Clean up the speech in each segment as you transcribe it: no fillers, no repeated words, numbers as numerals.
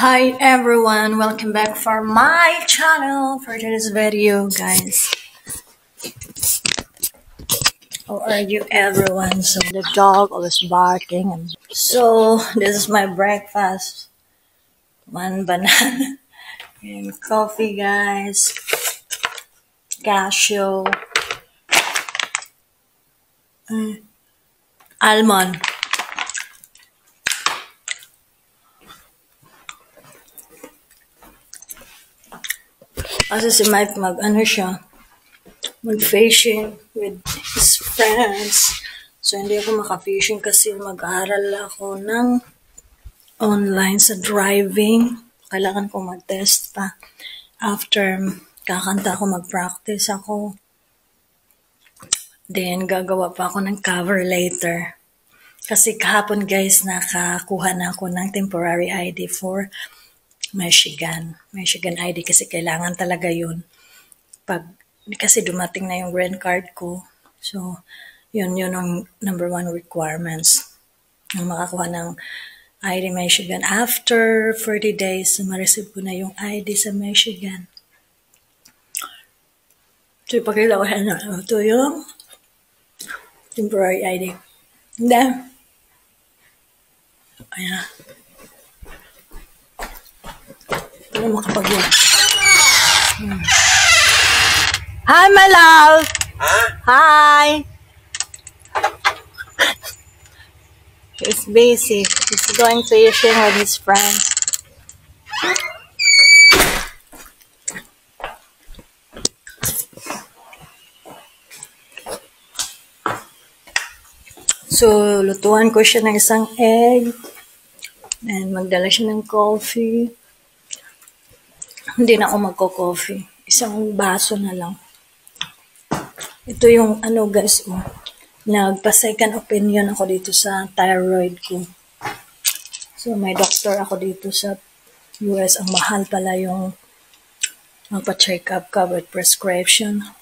Hi everyone, welcome back for my channel for today's video, guys. How are you everyone? So the dog always barking so this is my breakfast. One banana and coffee, guys. Cashew. Almond. Kasi si Mike mag-fishing with his friends. So, hindi ako maka-fishing kasi mag-aaral ako ng online sa driving. Kailangan ko mag-test pa. After kakanta ako, mag-practice ako. Then, gagawa pa ako ng cover later. Kasi kahapon, guys, nakakuha na ako ng temporary ID for Michigan ID kasi kailangan talaga yun. Kasi dumating na yung green card ko. So, yun ang number 1 requirements. Ang makakuha ng ID Michigan. After 40 days, ma-receive ko na yung ID sa Michigan. So, ipakita ko na. Ito yung temporary ID. Hindi. Ayan. Ano makapag-yun? Hi, my love! Huh? Hi! He's busy. He's going fishing with his friends. So, lutuan ko siya ng isang egg. And magdala siya ng coffee. Hindi na ako magko-coffee. Isang baso na lang. Ito yung guys, nagpa-second opinion ako dito sa thyroid ko. So, may doctor ako dito sa US. Ang mahal pala yung magpa-check up ka with prescription.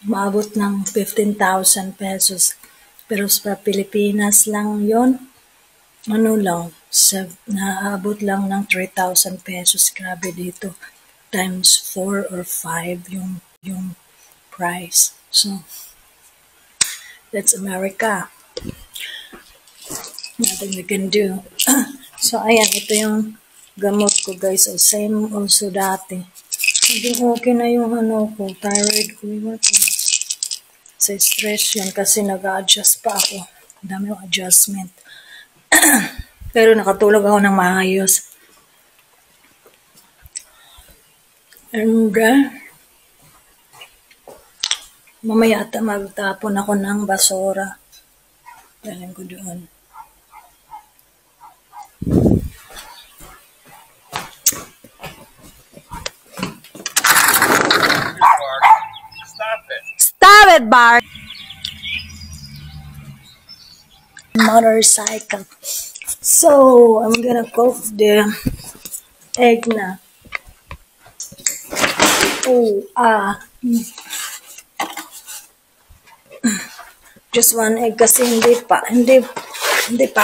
Maabot ng 15,000 pesos. Pero sa Pilipinas lang yon, naabot lang ng 3,000 pesos. Grabe dito. Times 4 or 5 yung price. So, that's America. Nothing we can do. So, ayan. Ito yung gamot ko, guys. So, same also dati. Hindi okay na yung thyroid ko. Sa stress yun kasi nag-a-adjust pa ako. Dami yung adjustment. Pero nakatulog ako ng maayos. And mamaya ata magtapon ako ng basura. Dalhin ko doon. Stop it, Bart! Motorcycle. So, I'm gonna cook the egg na. Just one egg kasi hindi pa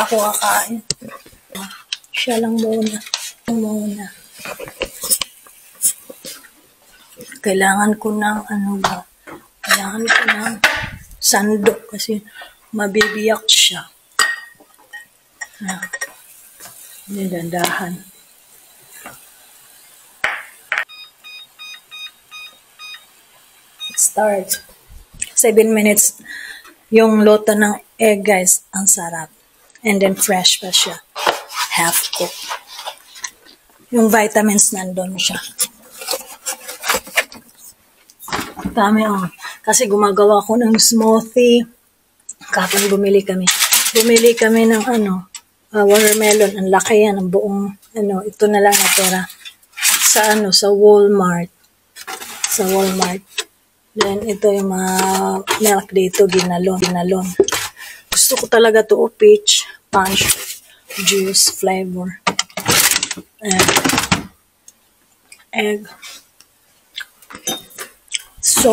ako kakain. Siya lang muna. Kailangan ko ng kailangan ko ng sandok kasi mabibiyak siya. Dandahan. Start. 7 minutes yung luto ng egg, guys. Ang sarap. And then fresh pa siya. Half cook. Yung vitamins nandun siya. Dami kasi gumagawa ko ng smoothie. Kapag bumili kami ng watermelon. Ang laki yan, ang buong ito na lang natira sa Walmart. Then ito yung mga milk dito, ginalon. Gusto ko talaga to peach punch juice flavor. And egg. So,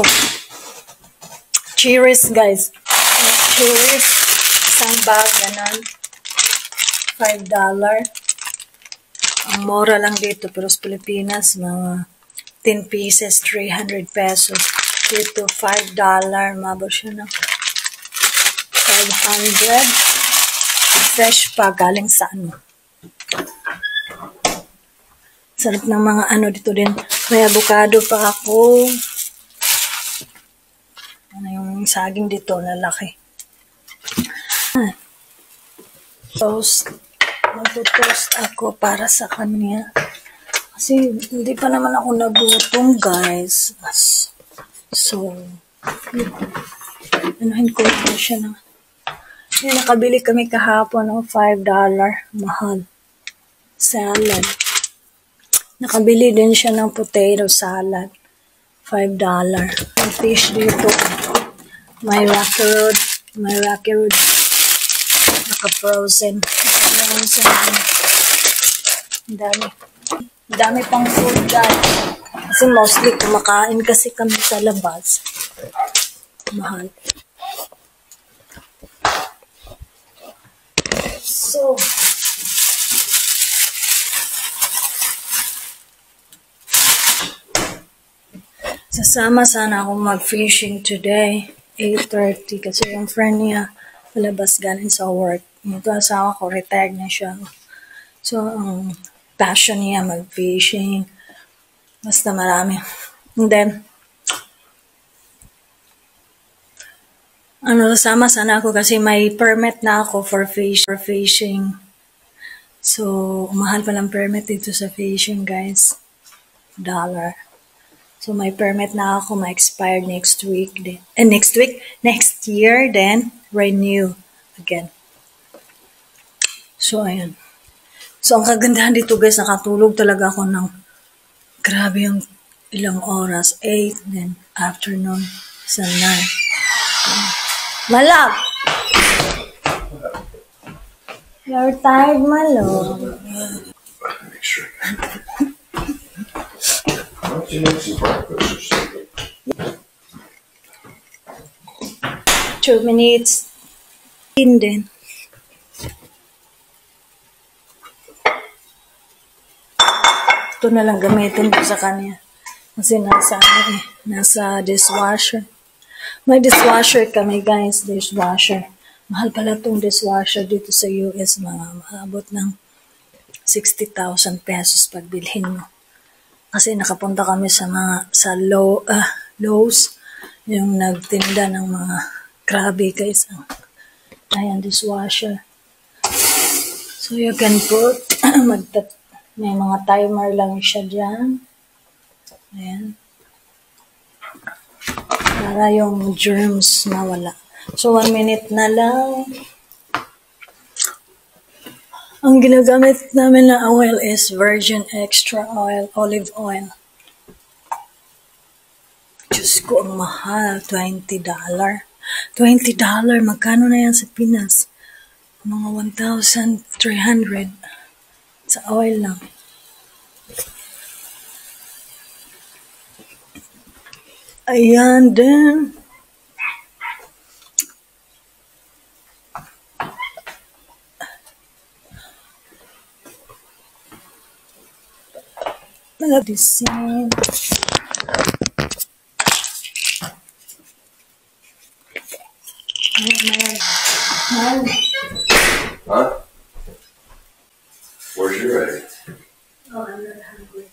cherries, guys. Cherries, isang bag, ganun. $5. Ang mura lang dito, pero sa Pilipinas, mga 10 pieces, 300 pesos. Dito, $5. Mabot siya ng 500. Fresh pa, galing sa ano. Sarap ng mga ano dito din. May avocado pa ako. Ano yung saging dito, lalaki. Toast. Mag-toast ako para sa kanya. Kasi hindi pa naman ako nagutom, guys. So, anuhin ko na siya na. Nakabili kami kahapon ng $5. Mahal. Salad. Nakabili din siya ng potato salad. $5. May fish dito. May Rocky Road. Naka-frozen. Ang dami pang food, guys. Kasi mostly kumakain kasi kami sa labas. Mahal. So, sasama sana ako mag-fishing today, 8:30, kasi yung friend niya palabas galing sa work. Ito asawa ko, retired na siya. So, passion niya mag-fishing. Basta marami. And then, sasama sana ako kasi may permit na ako for fishing. So, mahal palang permit dito sa fishing, guys. $1. So, may permit na ako, ma-expired next week. Next year, then, renew again. So, ayan. So, ang kagandahan dito, guys, nakatulog talaga ako ng grabe yung ilang oras. 8, then, afternoon, sa 9. Malak! You're tired, Malo. Make sure. Why don't you make some breakfast or something? 2 minutes. Din. Ito na lang gamitin ko sa kanya. Kasi nasa dishwasher. May dishwasher kami, guys. Dishwasher. Mahal pala itong dishwasher dito sa US. Maabot ng 60,000 pesos pagbilhin mo. Kasi nakapunta kami sa Lowe's. Yung nagtinda ng mga grabe, guys. Ayan, dishwasher. So, you can put, may mga timer lang siya dyan. Ayan. Para yung germs mawala. So, 1 minute na lang. Ang ginagamit namin na oil is virgin extra oil, olive oil. Diyos ko, ang mahal. $20. $20, magkano na yan sa Pinas? Mga 1,300 sa oil lang. Ayan din. Nag-design. Huh? Where's your egg? Oh, I'm not hungry.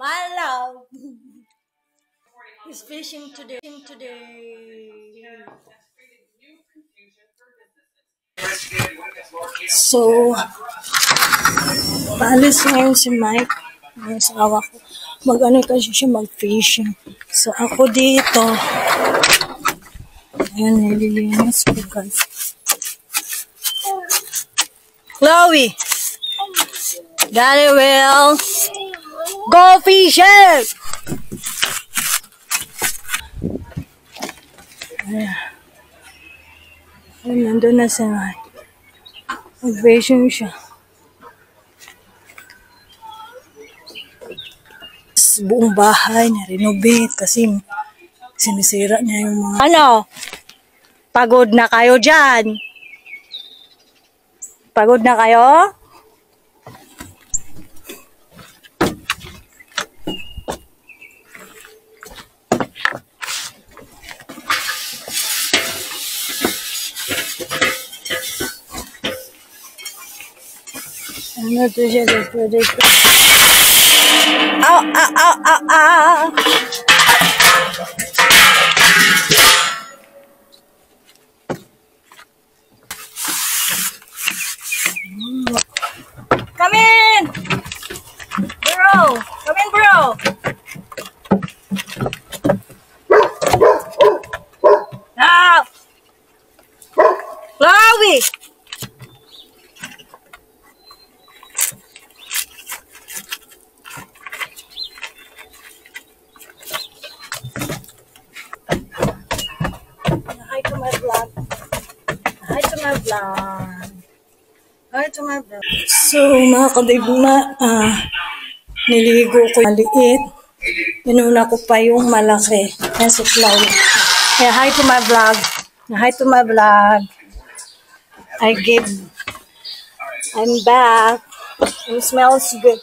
My love. He's fishing today. So, paalis ngayon si Mike. Ang asawa ko. Mag-ano kasi siya mag-fishing. So, ako dito. Ayan, nililinis ko guys. Chloe! Daddy will go fishing! Ayan. Ayan, nandun na siya. Mag-fishing siya. Buong bahay na-renovate kasi sinisira niya yung mga... Ano? Pagod na kayo dyan? Pagod na kayo? Ano to siya? Ow, ow, ow, ow, ow. Come in! Bro! Come in, bro! Now! Chloe! Hi to my vlog. Hi to my vlog. Hi to my vlog. So, mga kadigma, niligo ko yung maliit. Inuna ko pa yung malaki. Yan si Chloe. Yeah, hi to my vlog. Hi to my vlog. I'm back. It smells good.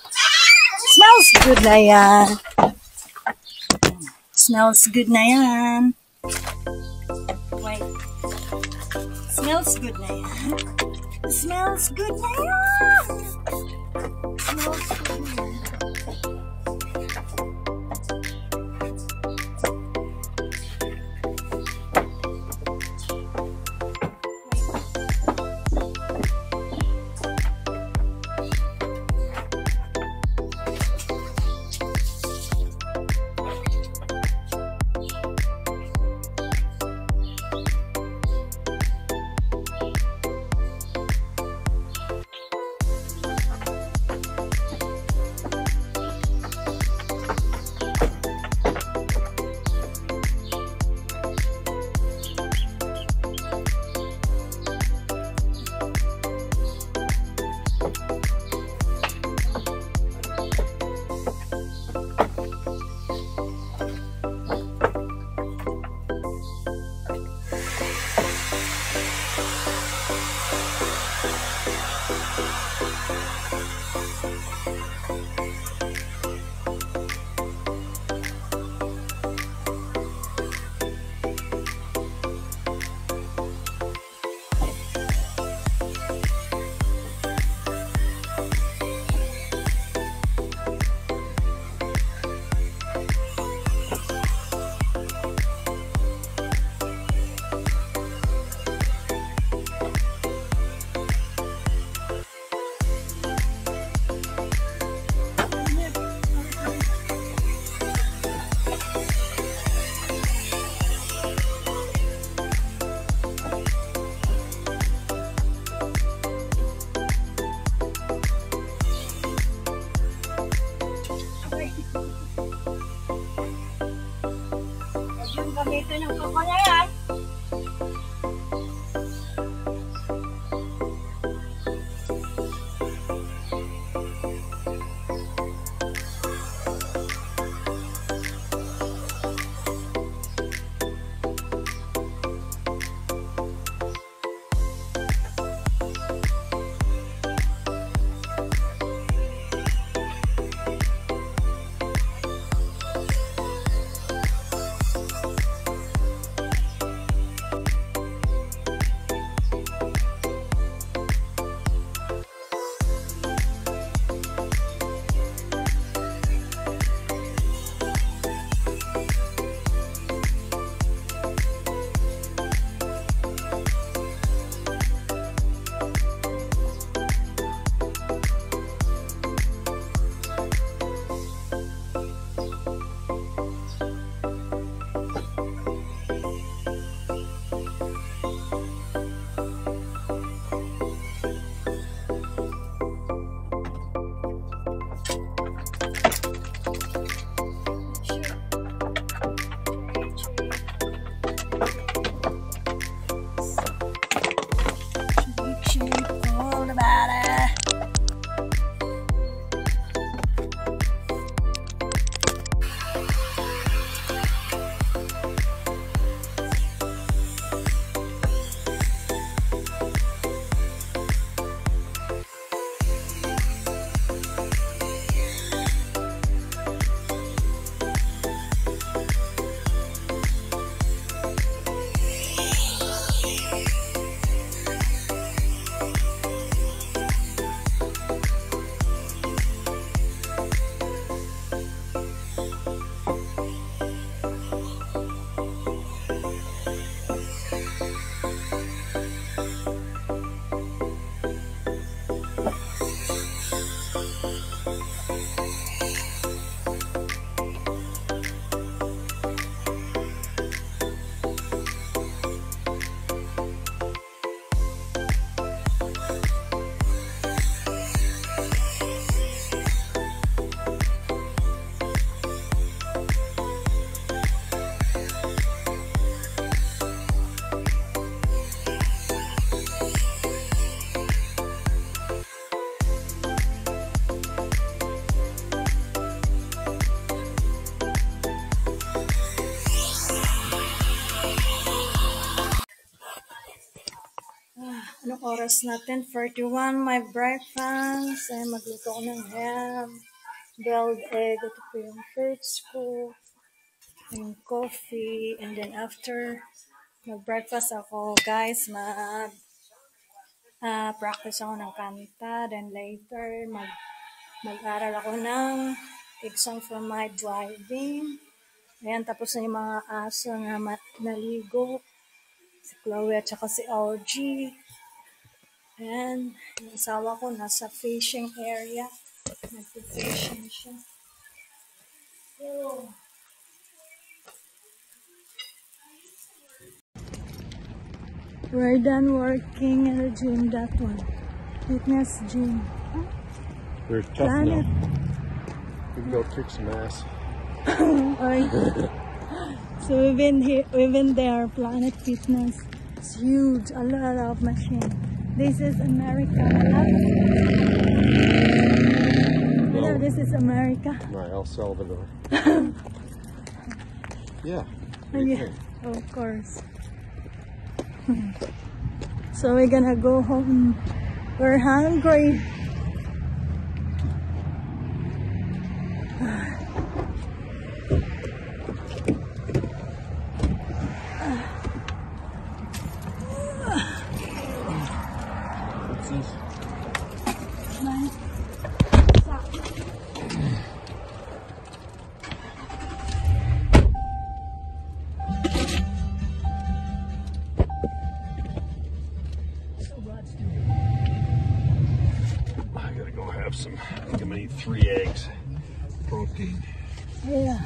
Smells good na yan. Smells good na yan. Wait. Smells good na yan. Smells good na yan. Smells good na yan. Gamitin yung kuko na yan. Anong oras natin? 41, my breakfast. Ay, magluto ko ng ham. Boiled egg. Ito po yung fruits ko. Yung coffee. And then after mag-breakfast ako, guys, practice ako ng kanta. Then later, mag-aral ako ng exam for my driving. Ayan, tapos na yung mga aso na naligo. Si Chloe at saka si OG. And yung asawa ko nasa fishing area. Nag-fishing siya. So, we're done working in the gym, that one. Fitness gym. We're tough Planet. now. We can go kick some ass. Alright. So we've been there, Planet Fitness. It's huge, a lot of machines. This is America. No. This is America. My El Salvador. Yeah. What do you Yeah, think? of course. So we're gonna go home. We're hungry. What's this? I gotta go have some. I'm gonna eat 3 eggs. Protein. Yeah.